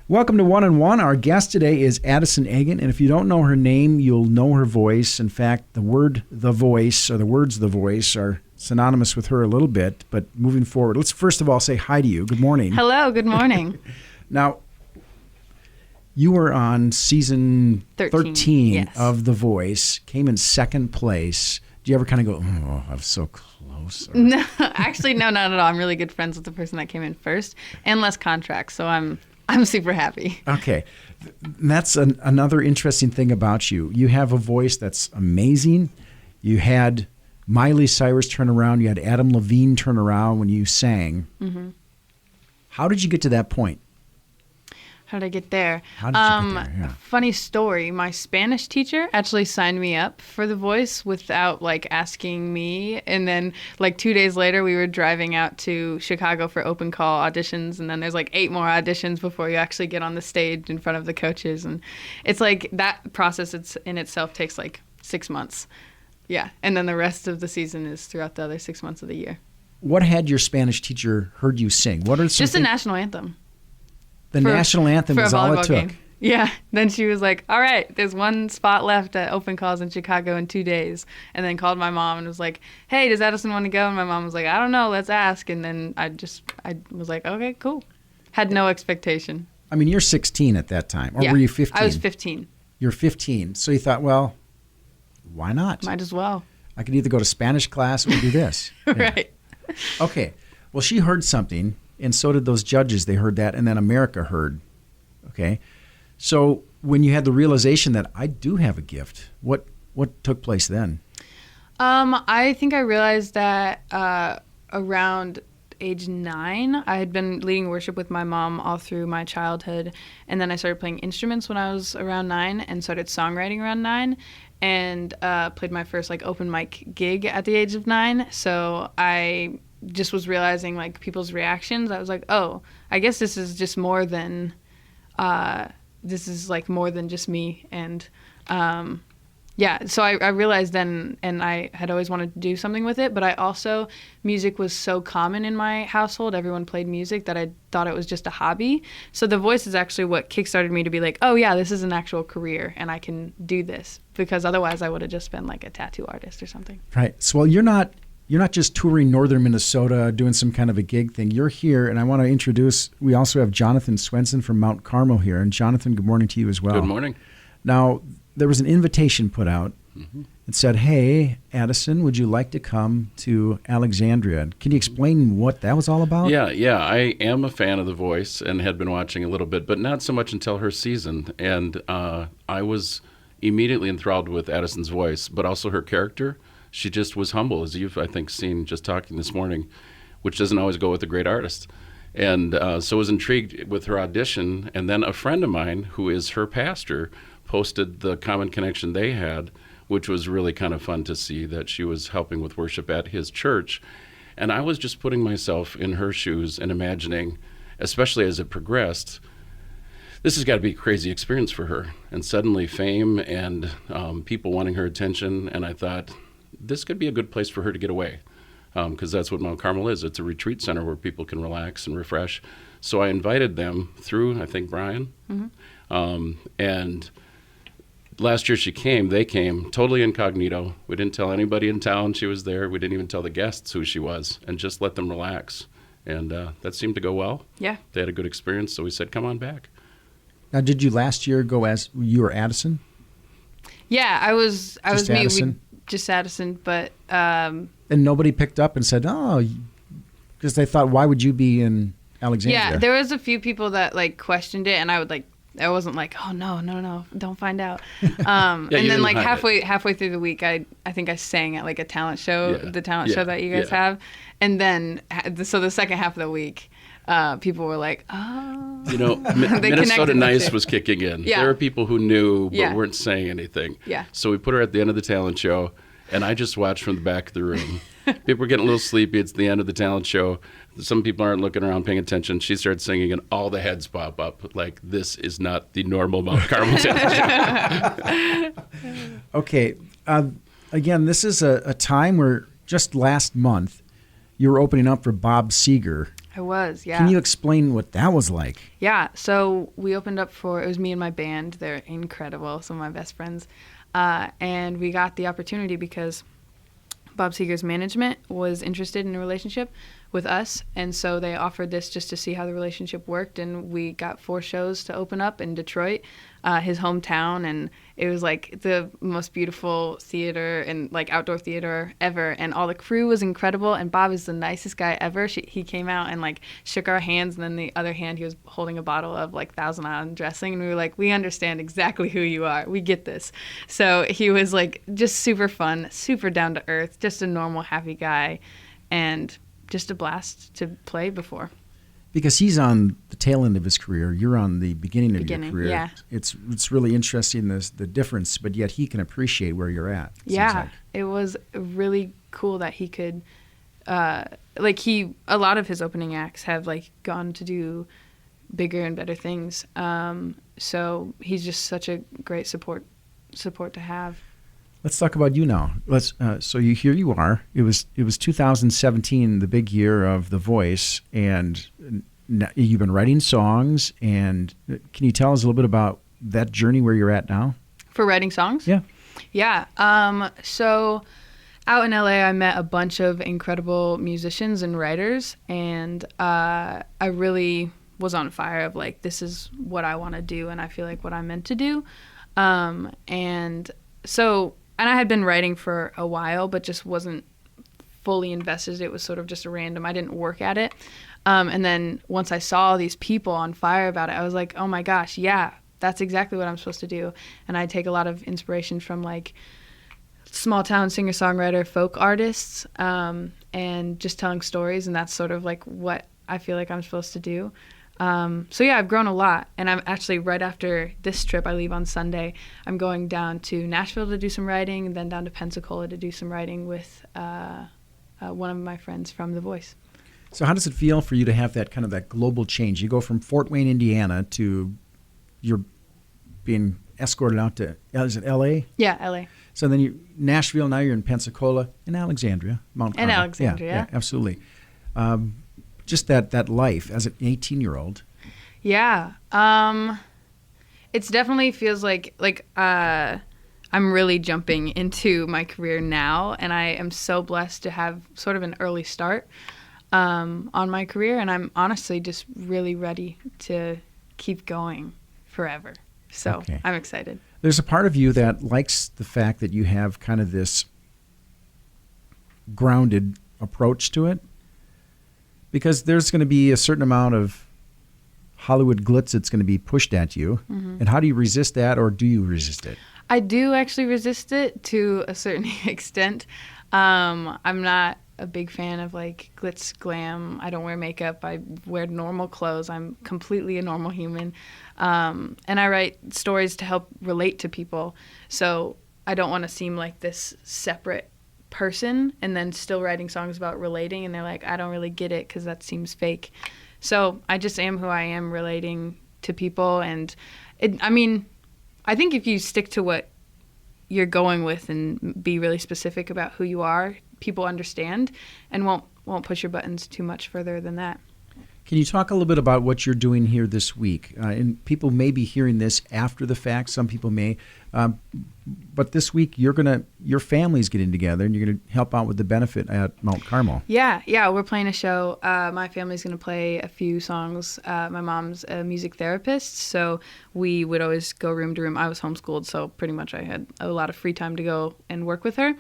Welcome to One on One. Our guest today is Addison Agen, and if you don't know her name, you'll know her voice. In fact, the word "the voice" or the words "the voice" are synonymous with her a little bit. But moving forward, let's first of all say hi to you. Good morning. Hello. Good morning. Now, you were on season 13 yes. of The Voice. Came in second place. Do you ever kind of go, "Oh, I was so close"? Or... No, actually, no, not at all. I'm really good friends with the person that came in first, and less contracts, so I'm super happy. Okay. That's another interesting thing about you. You have a voice that's amazing. You had Miley Cyrus turn around. You had Adam Levine turn around when you sang. Mm-hmm. How did you get to that point? How did I get there? How did you get there? Yeah. Funny story. My Spanish teacher actually signed me up for The Voice without asking me. And then 2 days later, we were driving out to Chicago for open call auditions. And then there's 8 more auditions before you actually get on the stage in front of the coaches. And it's that process in itself takes 6 months. Yeah. And then the rest of the season is throughout the other 6 months of the year. What had your Spanish teacher heard you sing? What are some Just the national anthem. The national anthem was all it took. Game. Yeah. Then she was like, all right, there's one spot left at open calls in Chicago in 2 days. And then called my mom and was like, hey, does Addison want to go? And my mom was like, I don't know, let's ask. And then I was like, okay, cool. Had no expectation. I mean, you're 16 at that time. Or yeah, were you 15? I was 15. You're 15. So you thought, well, why not? Might as well. I could either go to Spanish class or do this. Right. Yeah. Okay. Well, she heard something. And so did those judges. They heard that, and then America heard. Okay, so when you had the realization that I do have a gift, what took place then? I think I realized that around age 9, I had been leading worship with my mom all through my childhood, and then I started playing instruments when I was around 9, and started songwriting around 9, and played my first open mic gig at the age of 9. So I just was realizing people's reactions. I was like, oh, I guess this is just more than more than just me. And so I realized then, and I had always wanted to do something with it, but I also, music was so common in my household. Everyone played music that I thought it was just a hobby. So The Voice is actually what kickstarted me to be like, oh yeah, this is an actual career and I can do this, because otherwise I would have just been a tattoo artist or something. Right. So, well, you're not just touring northern Minnesota doing some kind of a gig thing. You're here, and I want to introduce, we also have Jonathan Swenson from Mount Carmel here. And Jonathan, good morning to you as well. Good morning. Now, there was an invitation put out. Mm-hmm. It said, hey, Addison, would you like to come to Alexandria? Can you explain what that was all about? Yeah. I am a fan of The Voice and had been watching a little bit, but not so much until her season. And I was immediately enthralled with Addison's voice, but also her character. She just was humble, as you've, I think, seen just talking this morning, which doesn't always go with a great artist. And so I was intrigued with her audition. And then a friend of mine, who is her pastor, posted the common connection they had, which was really kind of fun to see, that she was helping with worship at his church. And I was just putting myself in her shoes and imagining, especially as it progressed, this has got to be a crazy experience for her. And suddenly fame and people wanting her attention. And I thought, this could be a good place for her to get away, because that's what Mount Carmel is. It's a retreat center where people can relax and refresh. So I invited them through, I think, Brian. Mm-hmm. And last year they came totally incognito. We didn't tell anybody in town she was there. We didn't even tell the guests who she was, and just let them relax. And that seemed to go well. Yeah. They had a good experience, so we said, come on back. Now, did you last year go as you were Addison? Yeah, I was just me. Addison? Just Addison, but... And nobody picked up and said, oh, because they thought, why would you be in Alexandria? Yeah, there was a few people that questioned it, and I wasn't oh, no, don't find out. And then halfway through the week, I think I sang at a talent show, the talent show that you guys have. And then, so the second half of the week, people were like, oh. Minnesota Nice was kicking in. Yeah. There were people who knew but weren't saying anything. Yeah. So we put her at the end of the talent show, and I just watched from the back of the room. People were getting a little sleepy. It's the end of the talent show. Some people aren't looking around paying attention. She started singing, and all the heads pop up. This is not the normal Mount Carmel talent show. Okay. Again, this is a time where just last month you were opening up for Bob Segar I was, yeah. Can you explain what that was like? Yeah, so we opened up for, it was me and my band. They're incredible, some of my best friends. And we got the opportunity because Bob Segar's management was interested in a relationship with us. And so they offered this just to see how the relationship worked. And we got 4 shows to open up in Detroit, his hometown. And it was like the most beautiful theater and like outdoor theater ever. And all the crew was incredible. And Bob is the nicest guy ever. He came out and like shook our hands. And then the other hand, he was holding a bottle of like Thousand Island dressing. And we were like, we understand exactly who you are. We get this. So he was like just super fun, super down to earth, just a normal, happy guy. And just a blast to play before. Because he's on the tail end of his career, you're on the beginning of your career. Yeah. It's really interesting the difference, but yet he can appreciate where you're at. Yeah, it was really cool that he could, a lot of his opening acts have like gone to do bigger and better things. So he's just such a great support to have. Let's talk about you now. Here you are. It was 2017, the big year of The Voice, and you've been writing songs. And can you tell us a little bit about that journey where you're at now? For writing songs? Yeah. Yeah. So out in LA, I met a bunch of incredible musicians and writers, and I really was on fire of like, this is what I want to do, and I feel like what I'm meant to do. And I had been writing for a while, but just wasn't fully invested. It was sort of just a random, I didn't work at it. And then once I saw these people on fire about it, I was like, oh my gosh, yeah, that's exactly what I'm supposed to do. And I take a lot of inspiration from like small town singer-songwriter folk artists, and just telling stories. And that's sort of like what I feel like I'm supposed to do. So yeah, I've grown a lot, and I'm actually right after this trip, I leave on Sunday. I'm going down to Nashville to do some writing, and then down to Pensacola to do some writing with one of my friends from The Voice. So how does it feel for you to have that kind of that global change? You go from Fort Wayne, Indiana, to you're being escorted out to, is it L.A.? Yeah, L.A. So then Nashville, now you're in Pensacola, and Alexandria, Mount Carmel. And Alexandria. Yeah, absolutely. Just that life as an 18-year-old. Yeah. It's definitely feels like I'm really jumping into my career now, and I am so blessed to have sort of an early start on my career, and I'm honestly just really ready to keep going forever. So okay. I'm excited. There's a part of you that likes the fact that you have kind of this grounded approach to it. Because there's going to be a certain amount of Hollywood glitz that's going to be pushed at you. Mm-hmm. And how do you resist that, or do you resist it? I do actually resist it to a certain extent. I'm not a big fan of like glitz glam. I don't wear makeup. I wear normal clothes. I'm completely a normal human. And I write stories to help relate to people. So I don't want to seem like this separate person and then still writing songs about relating, and they're like, I don't really get it because that seems fake. So I just am who I am, relating to people. And I think if you stick to what you're going with and be really specific about who you are, people understand and won't push your buttons too much further than that. Can you talk a little bit about what you're doing here this week? And people may be hearing this after the fact. Some people may. But this week, your family's getting together, and you're going to help out with the benefit at Mount Carmel. Yeah, we're playing a show. My family's going to play a few songs. My mom's a music therapist, so we would always go room to room. I was homeschooled, so pretty much I had a lot of free time to go and work with her.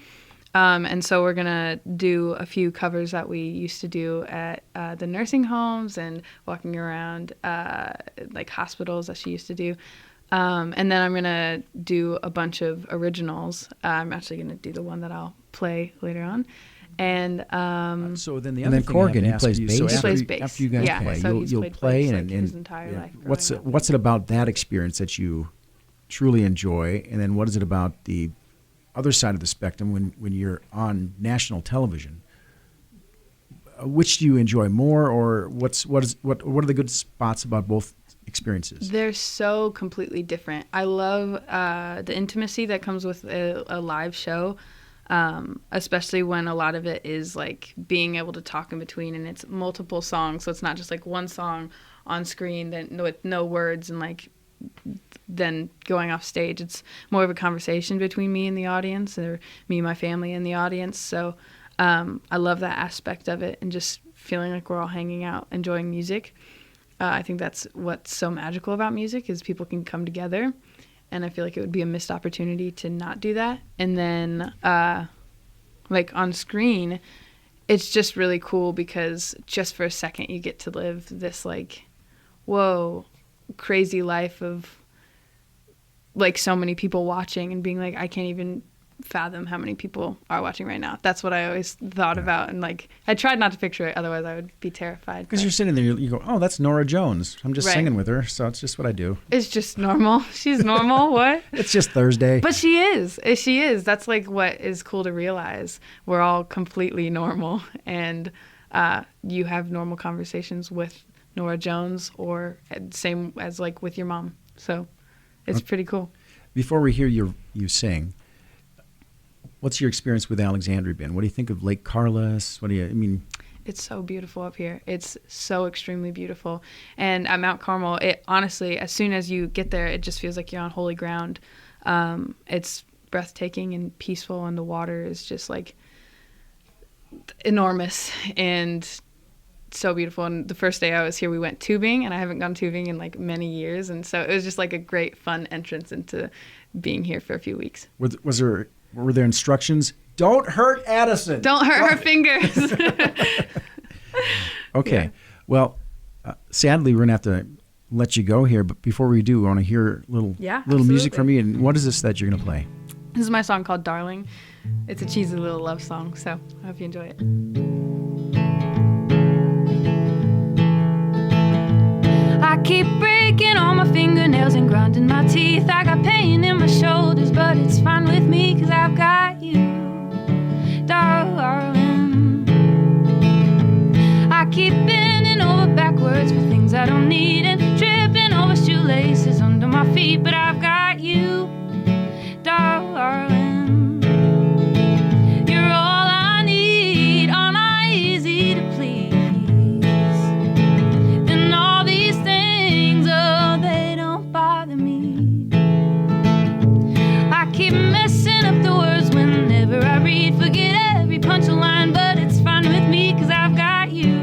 And so we're going to do a few covers that we used to do at the nursing homes and walking around like hospitals that she used to do. And then I'm going to do a bunch of originals. I'm actually going to do the one that I'll play later on. And so then Corgan, he plays bass. He plays bass. After you guys play, so you'll play like his entire life. What's it about that experience that you truly enjoy? And then what is it about the other side of the spectrum when you're on national television? Which do you enjoy more, or what are the good spots about both experiences? They're so completely different. I love the intimacy that comes with a live show. especially when a lot of it is like being able to talk in between, and it's multiple songs, so it's not just like one song on screen then with no words and like then going off stage. It's more of a conversation between me and the audience, or me and my family and the audience. So I love that aspect of it, and just feeling like we're all hanging out enjoying music. I think that's what's so magical about music, is people can come together, and I feel like it would be a missed opportunity to not do that. And then like on screen, it's just really cool because just for a second you get to live this like, whoa, crazy life of like so many people watching and being like, I can't even fathom how many people are watching right now. That's what I always thought about, and like I tried not to picture it, otherwise I would be terrified. Because you're sitting there, you go, oh, that's Nora Jones. I'm just singing with her, so it's just what I do. It's just normal. She's normal. What? It's just Thursday. But she is. She is. That's like what is cool to realize. We're all completely normal, and you have normal conversations with Nora Jones, or same as like with your mom. So it's pretty cool. Before we hear you sing, what's your experience with Alexandria been? What do you think of Lake Carlos? It's so beautiful up here. It's so extremely beautiful. And at Mount Carmel, it honestly, as soon as you get there, it just feels like you're on holy ground. It's breathtaking and peaceful, and the water is just like enormous and so beautiful. And the first day I was here, we went tubing, and I haven't gone tubing in like many years. And so it was just like a great fun entrance into being here for a few weeks. Were there instructions? Don't hurt Addison. Don't hurt her fingers. Okay. Yeah. Well, sadly, we're going to have to let you go here. But before we do, we want to hear little music from you. And what is this that you're going to play? This is my song called Darling. It's a cheesy little love song, so I hope you enjoy it. I keep breaking all my fingernails and grinding my teeth. I got pain in my shoulders, but it's fine with me, 'cause I've got you, darling. I keep bending over backwards for things I don't need, and tripping over shoelaces under my feet, but I've got you, darling. You're all I need, aren't I easy to please? Keep messing up the words whenever I read. Forget every punchline, but it's fine with me, 'cause I've got you,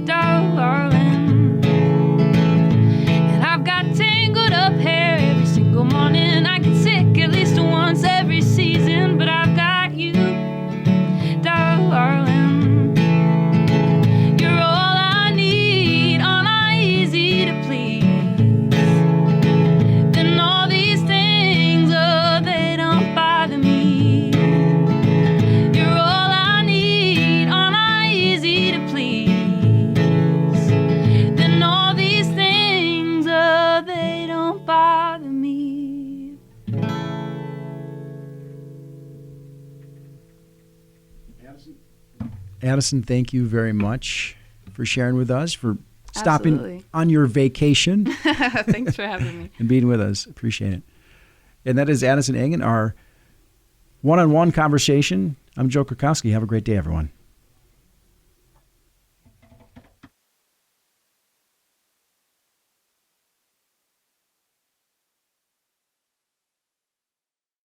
darling. And I've got tangled up hair every single morning. I get sick at least once every season, but I've got you, darling. You're all I need, aren't I easy to please? Then all these things, they don't bother me. You're all I need, aren't I easy to please? Then all these things, they don't bother me. Addison, thank you very much for sharing with us, for stopping Absolutely. on your vacation. Thanks for having me. And being with us. Appreciate it. And that is Addison Agen, our one-on-one conversation. I'm Joe Korkowski. Have a great day, everyone.